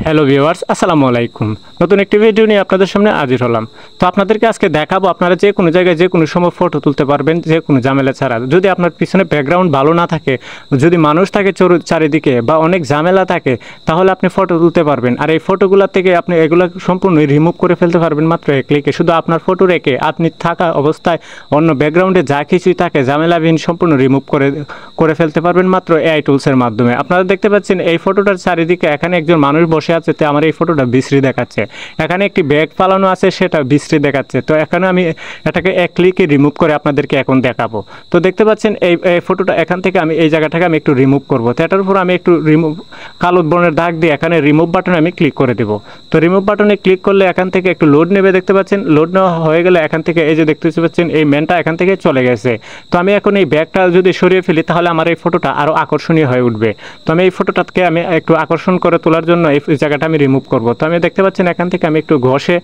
Hello viewers, আসসালামু আলাইকুম। নতুন একটি ভিডিও নিয়ে আপনাদের সামনে হাজির হলাম। তো আপনাদেরকে আজকে দেখাবো আপনারা যে কোনো জায়গায় যে কোনো সময় ফটো তুলতে পারবেন যে কোনো ঝামেলা ছাড়া। যদি আপনার পিছনে ব্যাকগ্রাউন্ড ভালো না থাকে, যদি মানুষ থাকে চারিদিকে বা অনেক ঝামেলা থাকে, তাহলে আপনি ফটো তুলতে পারবেন। আর এই ফটোগুলো থেকে আপনি এগুলো সম্পূর্ণই রিমুভ করে ফেলতে পারবেন মাত্র এক ক্লিকে। শুধু আপনার ফটো রেখে আপনি থাকা অবস্থায় অন্য ব্যাকগ্রাউন্ডে যা কিছুই থাকে ঝামেলাবিহীন সম্পূর্ণ রিমুভ করে ফেলতে পারবেন মাত্র এআই টুলসের মাধ্যমে। আপনারা দেখতে পাচ্ছেন এই ফটোটার চারিদিকে এখানে একজন মানুষ বসে আছে, তো আমার এই ফটোটা বিশ্রী দেখাচ্ছে। এখানে একটি ব্যাগ ফালানো আছে, সেটা বিশ্রী দেখাচ্ছে। তো এখানে আমি এটাকে এক ক্লিকে রিমুভ করে আপনাদেরকে এখন দেখাবো। তো দেখতে পাচ্ছেন এই ফটোটা এখান থেকে আমি এই জায়গাটাকে আমি একটু রিমুভ করবো। তো এটার উপর আমি একটু কালো বর্ণের দাগ দিয়ে এখানে রিমুভ বাটনে আমি ক্লিক করে দেবো। তো রিমুভ বাটনে ক্লিক করলে এখান থেকে একটু লোড নেবে, দেখতে পাচ্ছেন। লোড নেওয়া হয়ে গেলে এখান থেকে এই যে দেখতে পাচ্ছেন এই ম্যানটা এখান থেকে চলে গেছে। তো আমি এখন এই ব্যাগটা যদি সরিয়ে ফেলি তাহলে আমার এই ফটোটা আরও আকর্ষণীয় হয়ে উঠবে। তো আমি এই ফটোটাকে আমি একটু আকর্ষণ করে তোলার জন্য এই জায়গাটা আমি রিমুভ করব। তো আমি দেখতে পাচ্ছেন এখান থেকে আমি একটু ঘষে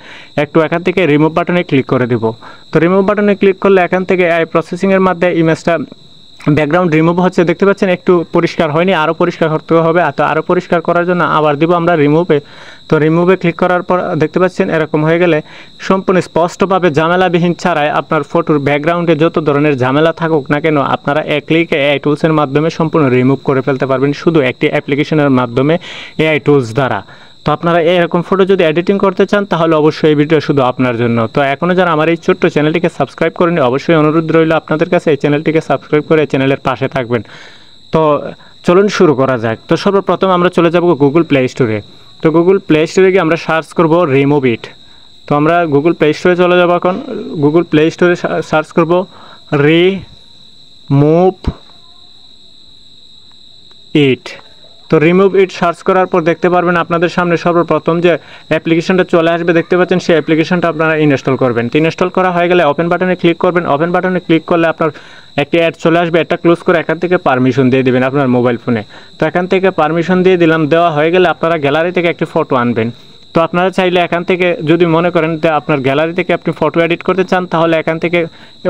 একটু এখান থেকে রিমুভ বাটনে ক্লিক করে দেব। তো রিমুভ বাটনে ক্লিক করলে এখান থেকে এই প্রসেসিংয়ের মাধ্যমে ইমেজটা ব্যাকগ্রাউন্ড রিমুভ হচ্ছে, দেখতে পাচ্ছেন একটু পরিষ্কার হয়নি, আরও পরিষ্কার করতে হবে। তো আরও পরিষ্কার করার জন্য আবার দিব আমরা রিমুভে। তো রিমুভে ক্লিক করার পর দেখতে পাচ্ছেন এরকম হয়ে গেলে সম্পূর্ণ স্পষ্টভাবে ঝামেলাবিহীন ছাড়াই আপনার ফটোর ব্যাকগ্রাউন্ডে যত ধরনের ঝামেলা থাকুক না কেন আপনারা এক ক্লিকে এআই টুলসের মাধ্যমে সম্পূর্ণ রিমুভ করে ফেলতে পারবেন, শুধু একটি অ্যাপ্লিকেশনের মাধ্যমে এআই টুলস দ্বারা। তো আপনারা এরকম ফটো যদি এডিটিং করতে চান তাহলে অবশ্যই এই ভিডিও শুধু আপনার জন্য। তো এখনও যারা আমার এই ছোট্ট চ্যানেলটিকে সাবস্ক্রাইব করেনি, অবশ্যই অনুরোধ রইল আপনাদের কাছে এই চ্যানেলটিকে সাবস্ক্রাইব করে এই চ্যানেলের পাশে থাকবেন। তো চলুন শুরু করা যাক। তো সর্বপ্রথম আমরা চলে যাব গুগল প্লে স্টোরে। তো গুগল প্লে স্টোরে গিয়ে আমরা সার্চ করব রিমুভ ইট। তো আমরা গুগল প্লে স্টোরে চলে যাব। এখন গুগল প্লে স্টোরে সার্চ করব রিমুভ ইট। তো রিমুভ ইট সার্চ করার পর দেখতে পারবেন আপনাদের সামনে সর্বপ্রথম যে অ্যাপ্লিকেশনটা চলে আসবে, দেখতে পাচ্ছেন সেই অ্যাপ্লিকেশনটা আপনারা ইনস্টল করবেন। তো ইনস্টল করা হয়ে গেলে ওপেন বাটনে ক্লিক করবেন। ওপেন বাটনে ক্লিক করলে আপনার একটি অ্যাড চলে আসবে, এটা ক্লোজ করে এখান থেকে পারমিশন দিয়ে দেবেন আপনার মোবাইল ফোনে। তো এখান থেকে পারমিশন দিয়ে দিলাম। দেওয়া হয়ে গেলে আপনারা গ্যালারি থেকে একটি ফটো আনবেন। তো আপনারা চাইলে এখান থেকে যদি মনে করেন যে আপনার গ্যালারি থেকে আপনি ফটো এডিট করতে চান তাহলে এখান থেকে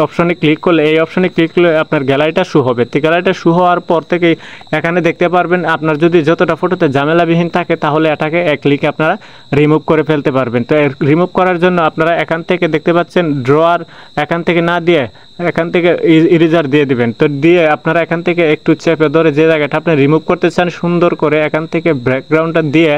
অপশনে ক্লিক করলে এই অপশনে ক্লিক করলে আপনার গ্যালারিটা শো হবে। তো গ্যালারিটা শো হওয়ার পর থেকেই এখানে দেখতে পারবেন আপনার যদি যতটা ফটোতে ঝামেলাবিহীন থাকে তাহলে এটাকে এক ক্লিকে আপনারা রিমুভ করে ফেলতে পারবেন। তো রিমুভ করার জন্য আপনারা এখান থেকে দেখতে পাচ্ছেন ড্রয়ার এখান থেকে না দিয়ে এখান থেকে ইরেজার দিয়ে দিবেন। তো দিয়ে আপনারা এখান থেকে একটু চেপে ধরে যে জায়গাটা আপনি রিমুভ করতে চান সুন্দর করে এখান থেকে ব্যাকগ্রাউন্ডটা দিয়ে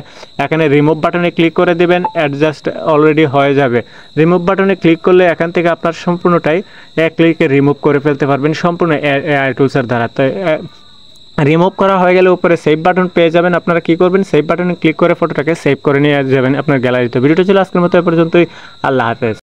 এখানে রিমুভ বাটনে ক্লিক করে দেবেন, অ্যাডজাস্ট অলরেডি হয়ে যাবে। রিমুভ বাটনে ক্লিক করলে এখান থেকে আপনার সম্পূর্ণটাই এক ক্লিকে রিমুভ করে ফেলতে পারবেন সম্পূর্ণ এআই টুলসের দ্বারা। তো রিমুভ করা হয়ে গেলে উপরে সেভ বাটন পেয়ে যাবেন। আপনারা কি করবেন, সেভ বাটনে ক্লিক করে ফটোটাকে সেভ করে নিয়ে যাবেন আপনার গ্যালারিতে। ভিডিওটা ছিল আজকের মতো এ পর্যন্তই। আল্লাহ হাফেজ।